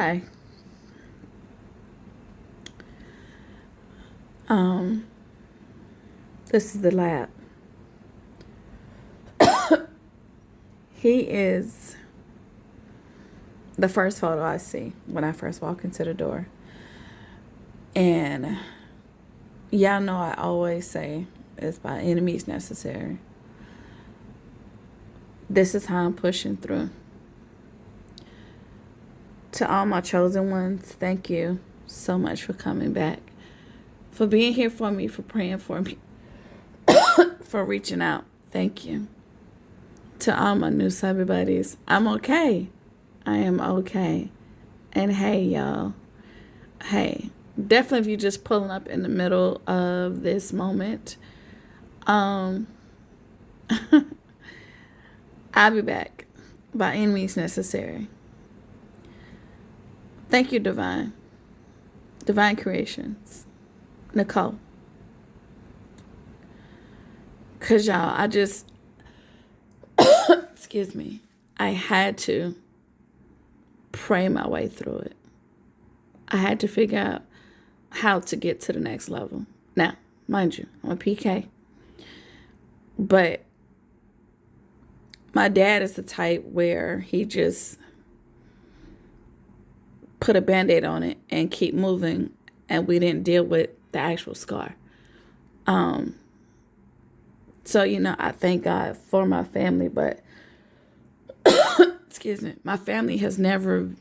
Hi. Um, this is the lab. He is the first photo I see when I first walk into the door. And y'all know I always say it's by any means necessary. This is how I'm pushing through. To all my chosen ones, thank you so much for coming back, for being here for me, for praying for me, for reaching out. Thank you. To all my new subby buddies, I'm okay. I am okay. And hey, y'all. Hey, definitely if you're just pulling up in the middle of this moment, I'll be back by any means necessary. Thank you, Divine. Divine Creations. Nicole. Because y'all, I just, excuse me, I had to pray my way through it. I had to figure out how to get to the next level. Now, mind you, I'm a PK. But my dad is the type where he just put a Band-Aid on it and keep moving, and we didn't deal with the actual scar. So, I thank God for my family, but excuse me, my family has never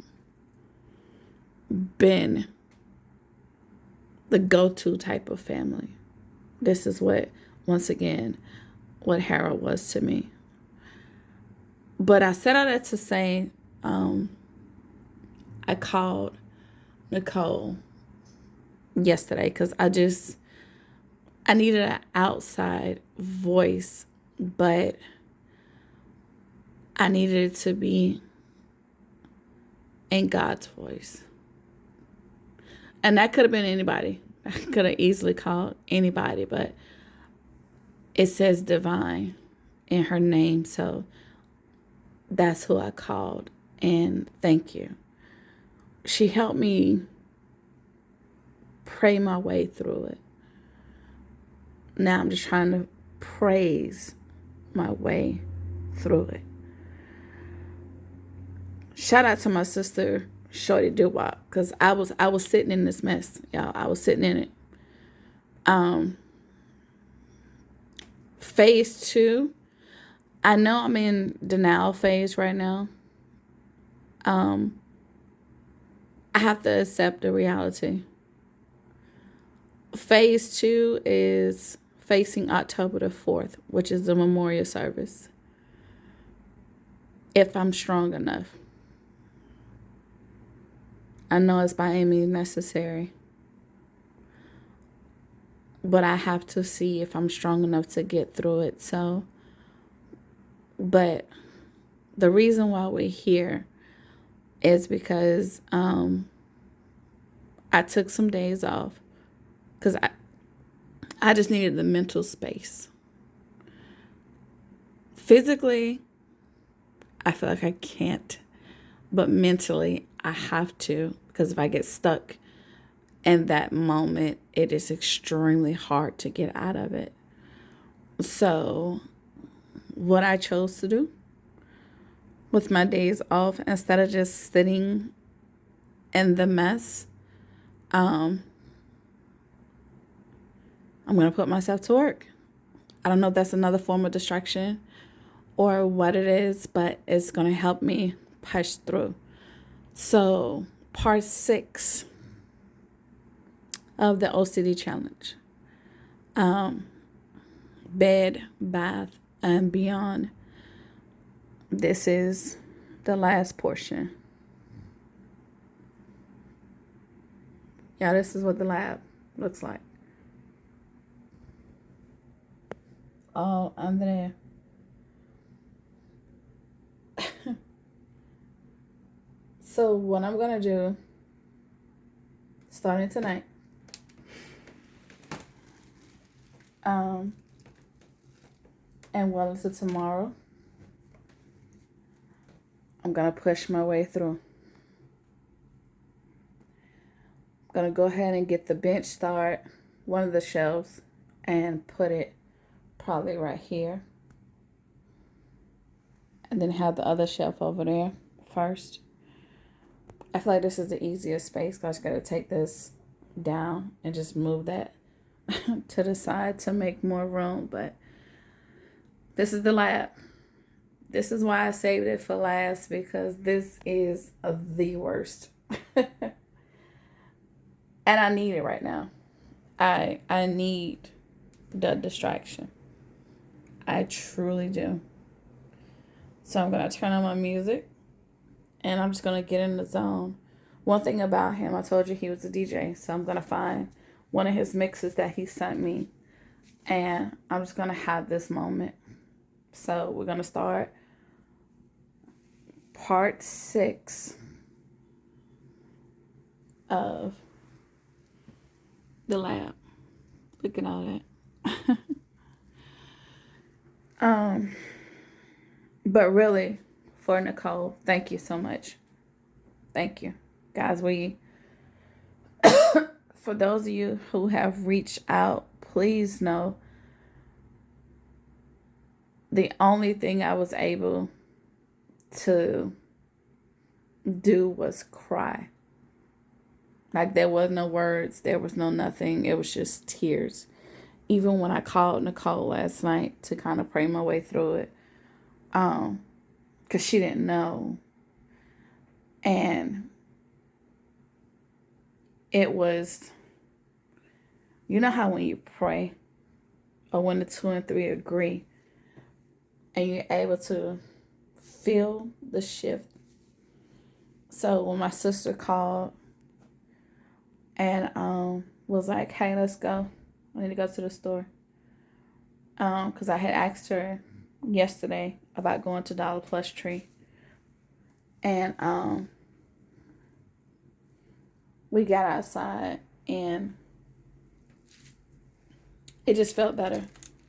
been the go-to type of family. This is once again, what Harold was to me. But I said all that to say, I called Nicole yesterday because I needed an outside voice, but I needed it to be in God's voice. And that could have been anybody. I could have easily called anybody, but it says Divine in her name, so that's who I called. And thank you. She helped me pray my way through it. Now I'm just trying to praise my way through it. Shout out to my sister Shorty Doo-Wop, because I was sitting in this mess, y'all. I was sitting in it. Phase 2. I know I'm in denial phase right now. I have to accept the reality. Phase 2 is facing October the 4th, which is the memorial service. If I'm strong enough. I know it's by any means necessary. But I have to see if I'm strong enough to get through it. But the reason why we're here is because I took some days off because I just needed the mental space. Physically, I feel like I can't, but mentally, I have to, because if I get stuck in that moment, it is extremely hard to get out of it. So, what I chose to do with my days off, instead of just sitting in the mess, I'm going to put myself to work. I don't know if that's another form of distraction or what it is, but it's going to help me push through. So, part 6 of the OCD challenge. Bed, bath, and beyond. This is the last portion. Yeah, this is what the lab looks like. All under there. So what I'm going to do, starting tonight, and well into tomorrow, I'm going to push my way through. Gonna go ahead and get the bench start, one of the shelves, and put it probably right here. And then have the other shelf over there first. I feel like this is the easiest space because I just gotta take this down and just move that to the side to make more room. But this is the lab. This is why I saved it for last, because this is the worst. And I need it right now. I need the distraction. I truly do. So I'm going to turn on my music and I'm just going to get in the zone. One thing about him, I told you he was a DJ. So I'm going to find one of his mixes that he sent me. And I'm just going to have this moment. So we're going to start part 6 of the lab. Look at all that. But really, for Nicole, thank you so much. Thank you. Guys, for those of you who have reached out, please know the only thing I was able to do was cry. Like, there was no words, there was no nothing. It was just tears. Even when I called Nicole last night to kind of pray my way through it, because she didn't know. And it was, you know how when you pray, or when the 2 and 3 agree, and you're able to feel the shift. So when my sister called and was like, hey, let's go. I need to go to the store. Because I had asked her yesterday about going to Dollar Plus Tree. And we got outside and it just felt better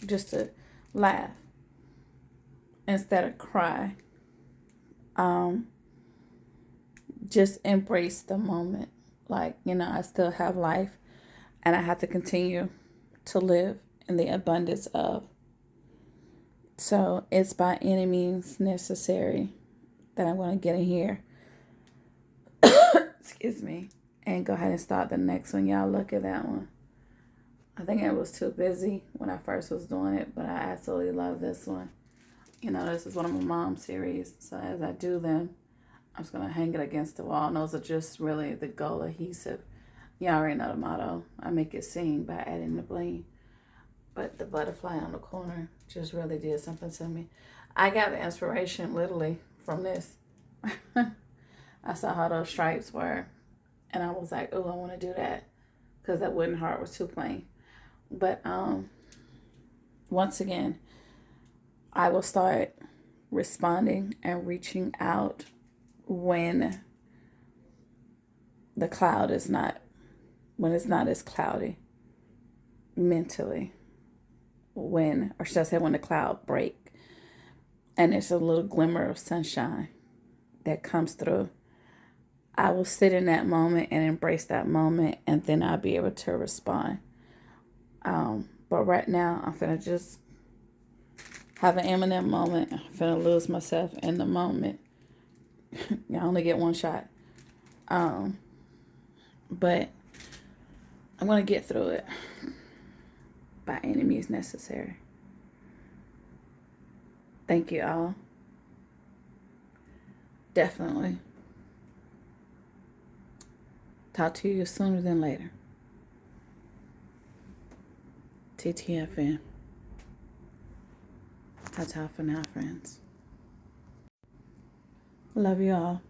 just to laugh instead of cry. Just embrace the moment. Like, I still have life and I have to continue to live in the abundance of. So it's by any means necessary that I'm going to get in here. Excuse me. And go ahead and start the next one. Y'all look at that one. I think I was too busy when I first was doing it, but I absolutely love this one. This is one of my mom's series. So as I do them, I'm just going to hang it against the wall. And those are just really the gold adhesive. Y'all already know the motto. I make it sing by adding the bling. But the butterfly on the corner just really did something to me. I got the inspiration literally from this. I saw how those stripes were. And I was like, oh, I want to do that. Because that wooden heart was too plain. But once again, I will start responding and reaching out when the cloud is not, when it's not as cloudy mentally. Or should I say when the cloud break and there's a little glimmer of sunshine that comes through. I will sit in that moment and embrace that moment, and then I'll be able to respond. But right now, I'm finna just have an Eminem moment. I'm finna lose myself in the moment. You only get one shot. But I'm gonna get through it by any means necessary. Thank you all. Definitely. Talk to you sooner than later. TTFN. Ta-ta for now, friends. Love you all.